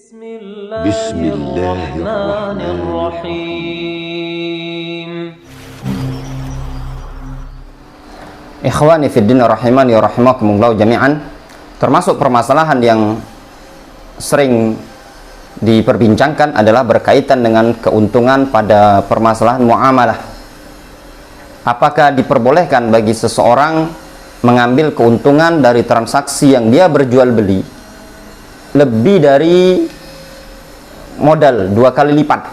Bismillahirrahmanirrahim. Ikhwani fiddin rahimani wa rahimakumullah jami'an. Termasuk permasalahan yang sering diperbincangkan adalah berkaitan dengan keuntungan pada permasalahan muamalah. Apakah diperbolehkan bagi seseorang mengambil keuntungan dari transaksi yang dia berjual beli lebih dari modal 2 kali lipat?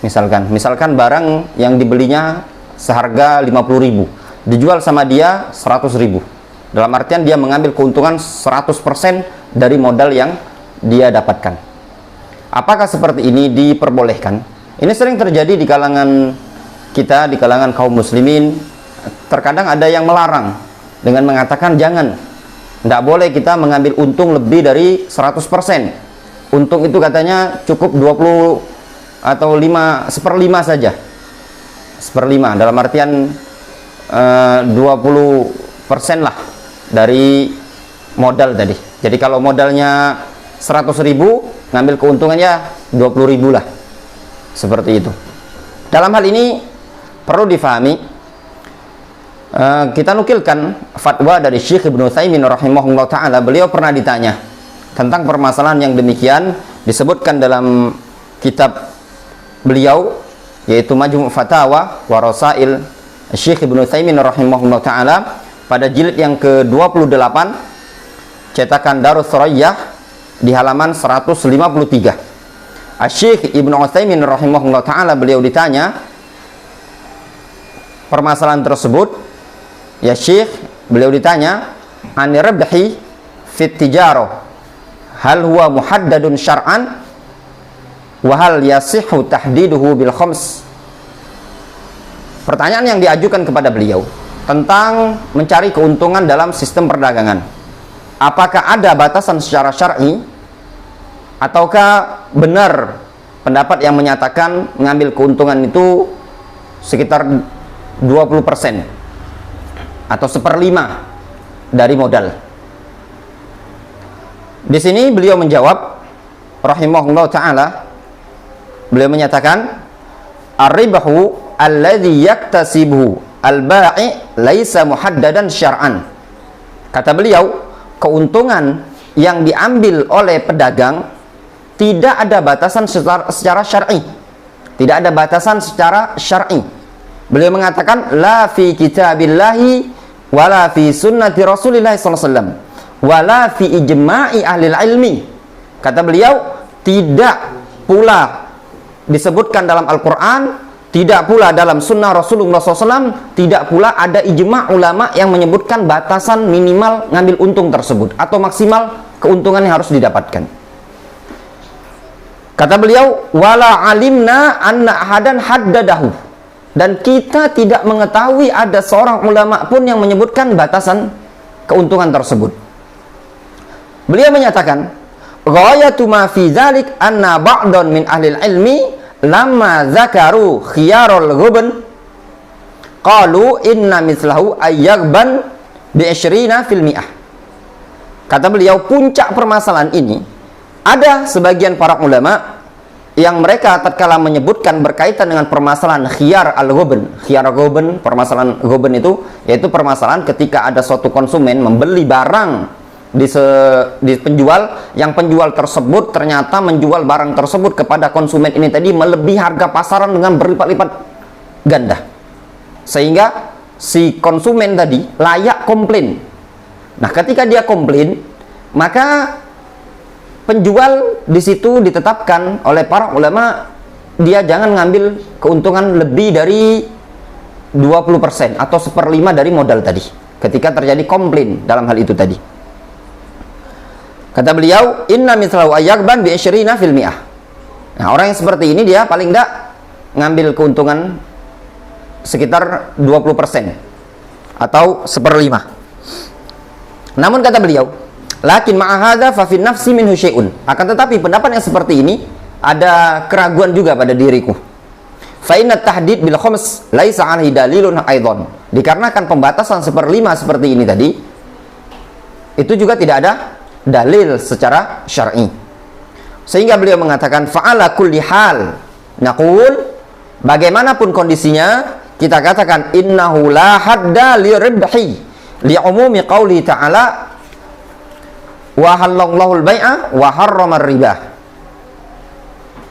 Misalkan barang yang dibelinya seharga 50.000 dijual sama dia 100.000. Dalam artian dia mengambil keuntungan 100% dari modal yang dia dapatkan. Apakah seperti ini diperbolehkan? Ini sering terjadi di kalangan kita, di kalangan kaum muslimin. Terkadang ada yang melarang dengan mengatakan jangan, tidak boleh kita mengambil untung lebih dari 100%. Untung itu katanya cukup 20 atau 1/5 saja. 1/5 dalam artian 20% lah dari modal tadi. Jadi kalau modalnya 100.000, ngambil keuntungannya 20.000 lah. Seperti itu. Dalam hal ini perlu difahami, kita nukilkan fatwa dari Syekh Ibnu Utsaimin rahimahullah ta'ala. Beliau pernah ditanya tentang permasalahan yang demikian, disebutkan dalam kitab beliau yaitu Majmu' Fatawa wa Rasail Syekh Ibnu Utsaimin rahimahullah ta'ala pada jilid yang ke-28 cetakan Darus Thuriyah di halaman 153. Syekh Ibnu Utsaimin rahimahullah ta'ala beliau ditanya permasalahan tersebut, ya Syekh, beliau ditanya ani rabhi fit tijarah hal huwa muhaddadun syar'an wa hal yasihhu tahdiduhu bil khams. Pertanyaan yang diajukan kepada beliau tentang mencari keuntungan dalam sistem perdagangan. Apakah ada batasan secara syar'i ataukah benar pendapat yang menyatakan mengambil keuntungan itu sekitar 20% atau 1/5 dari modal? Di sini beliau menjawab rahimahullah ta'ala, beliau menyatakan ar-ribahu alladhi yaktasibuhu al-ba'i laisa muhaddadan syar'an. Kata beliau, keuntungan yang diambil oleh pedagang tidak ada batasan secara syar'i. Tidak ada batasan secara syar'i. Beliau mengatakan la fi kitabillahi wala fi sunnati Rasulillah sallallahu alaihi wasallam wala fi ijma'i ahli ilmi. Kata beliau, tidak pula disebutkan dalam Al-Qur'an, tidak pula dalam sunnah Rasulullah SAW, tidak pula ada ijma' ulama yang menyebutkan batasan minimal ngambil untung tersebut atau maksimal keuntungan yang harus didapatkan. Kata beliau, wala alimna anna ahadan haddadahu, dan kita tidak mengetahui ada seorang ulama pun yang menyebutkan batasan keuntungan tersebut. Beliau menyatakan, ghayatu ma fi dzalik anna ba'dan min ahli ilmi lamma zakaru khiyarul ghubn qalu inna mislahu ayyagban bi 20%. Kata beliau, puncak permasalahan ini, ada sebagian para ulama yang mereka tatkala menyebutkan berkaitan dengan permasalahan khiyar al-ghubn. Khiyar al-ghubn, permasalahan ghubn itu yaitu permasalahan ketika ada suatu konsumen membeli barang di penjual, yang penjual tersebut ternyata menjual barang tersebut kepada konsumen ini tadi melebihi harga pasaran dengan berlipat-lipat ganda, sehingga si konsumen tadi layak komplain. Nah, ketika dia komplain, maka penjual di situ ditetapkan oleh para ulama dia jangan ngambil keuntungan lebih dari 20% atau 1/5 dari modal tadi ketika terjadi komplain dalam hal itu tadi. Kata beliau, inna mislahu ayyagban bi 20%. Nah, orang yang seperti ini dia paling tidak ngambil keuntungan sekitar 20% atau 1/5. Namun kata beliau, lakin ma'ahadza fa fi nafsi minhu syai'un. Akan tetapi pendapat yang seperti ini ada keraguan juga pada diriku. Fa inna tahdid bil khams laisa 'alaihi dalilun aidan. Dikarenakan pembatasan 1/5 seperti ini tadi, itu juga tidak ada dalil secara syar'i. Sehingga beliau mengatakan fa'ala kulli hal naqul, bagaimanapun kondisinya kita katakan innahu la hadda li ribhi li umumi qauli ta'ala wa halallahu al-bai'a wa harrama riba.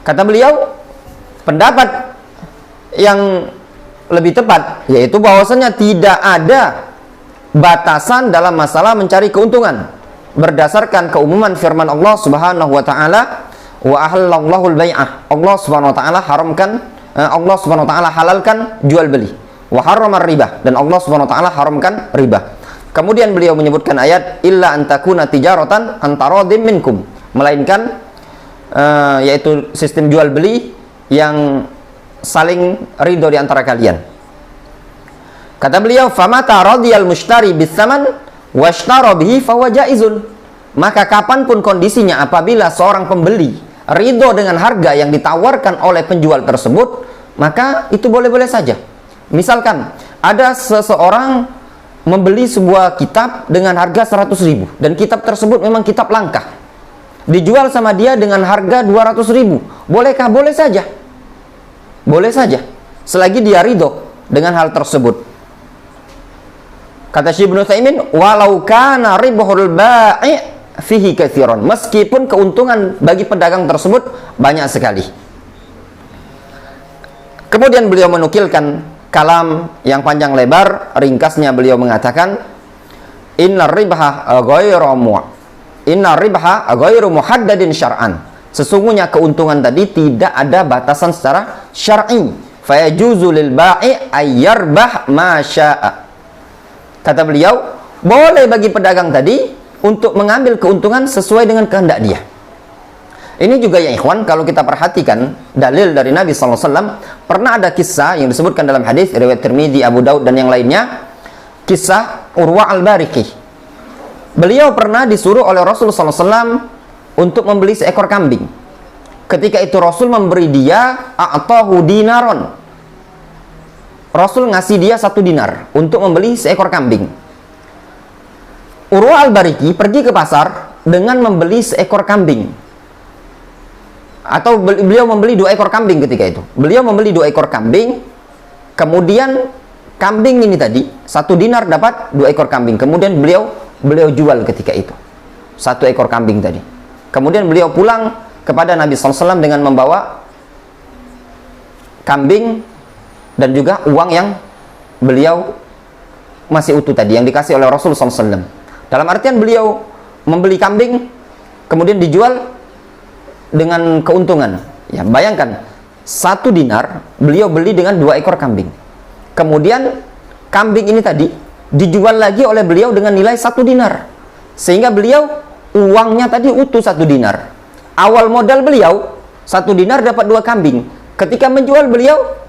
Kata beliau, pendapat yang lebih tepat yaitu bahwasanya tidak ada batasan dalam masalah mencari keuntungan berdasarkan keumuman firman Allah Subhanahu wa taala, wa ahallallahu al-bai'ah. Allah Subhanahu wa taala haramkan, Allah Subhanahu wa taala halalkan jual beli. Wa harrama riba, dan Allah Subhanahu wa taala haramkan riba. Kemudian beliau menyebutkan ayat illa antakuna tijaratan antaradim minkum, melainkan yaitu sistem jual beli yang saling ridho di antara kalian. Kata beliau, famata radiyal mushtari bisaman washtara bihi fahuwa jaizun. Maka kapanpun kondisinya apabila seorang pembeli ridho dengan harga yang ditawarkan oleh penjual tersebut, maka itu boleh-boleh saja. Misalkan ada seseorang membeli sebuah kitab dengan harga 100.000 dan kitab tersebut memang kitab langka, dijual sama dia dengan harga 200.000, bolehkah? Boleh saja, boleh saja, selagi dia ridho dengan hal tersebut. Kata Syekh Ibnu Utsaimin, walau kana ribhul bai' fihi katsiran, meskipun keuntungan bagi pedagang tersebut banyak sekali. Kemudian beliau menukilkan kalam yang panjang lebar, ringkasnya beliau mengatakan inna ribha ghairu muhaddadin syar'an, sesungguhnya keuntungan tadi tidak ada batasan secara syar'i, fayajuzu lil bai' ayyarbah ma syaa. Kata beliau, boleh bagi pedagang tadi untuk mengambil keuntungan sesuai dengan kehendak dia. Ini juga ya ikhwan, kalau kita perhatikan dalil dari Nabi SAW, pernah ada kisah yang disebutkan dalam hadis riwayat Tirmidzi, Abu Daud dan yang lainnya, kisah Urwa al-Bariqi. Beliau pernah disuruh oleh Rasul SAW untuk membeli seekor kambing. Ketika itu Rasul memberi dia a'tahu dinaron, Rasul ngasih dia 1 dinar untuk membeli seekor kambing. Urwa al-Bariqi pergi ke pasar dengan membeli seekor kambing, atau beliau membeli 2 ekor kambing ketika itu. Beliau membeli 2 ekor kambing, kemudian kambing ini tadi 1 dinar dapat 2 ekor kambing. Kemudian beliau jual ketika itu 1 ekor kambing tadi. Kemudian beliau pulang kepada Nabi SAW dengan membawa kambing dan juga uang yang beliau masih utuh tadi, yang dikasih oleh Rasul SAW. Dalam artian beliau membeli kambing, kemudian dijual dengan keuntungan. Ya, bayangkan 1 dinar beliau beli dengan 2 ekor kambing. Kemudian kambing ini tadi dijual lagi oleh beliau dengan nilai 1 dinar. Sehingga beliau uangnya tadi utuh 1 dinar. Awal modal beliau 1 dinar dapat 2 kambing. Ketika menjual beliau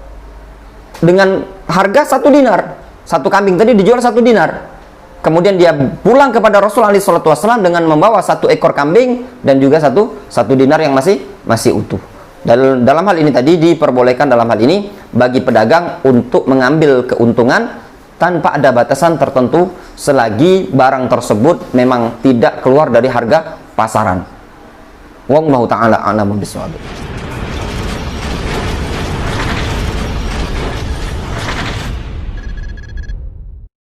dengan harga 1 dinar, 1 kambing tadi dijual 1 dinar. Kemudian dia pulang kepada Rasulullah SAW dengan membawa 1 ekor kambing dan juga 1 dinar yang masih utuh. Dalam hal ini tadi diperbolehkan dalam hal ini bagi pedagang untuk mengambil keuntungan tanpa ada batasan tertentu selagi barang tersebut memang tidak keluar dari harga pasaran. Wallahu ta'ala a'lamu bishawab.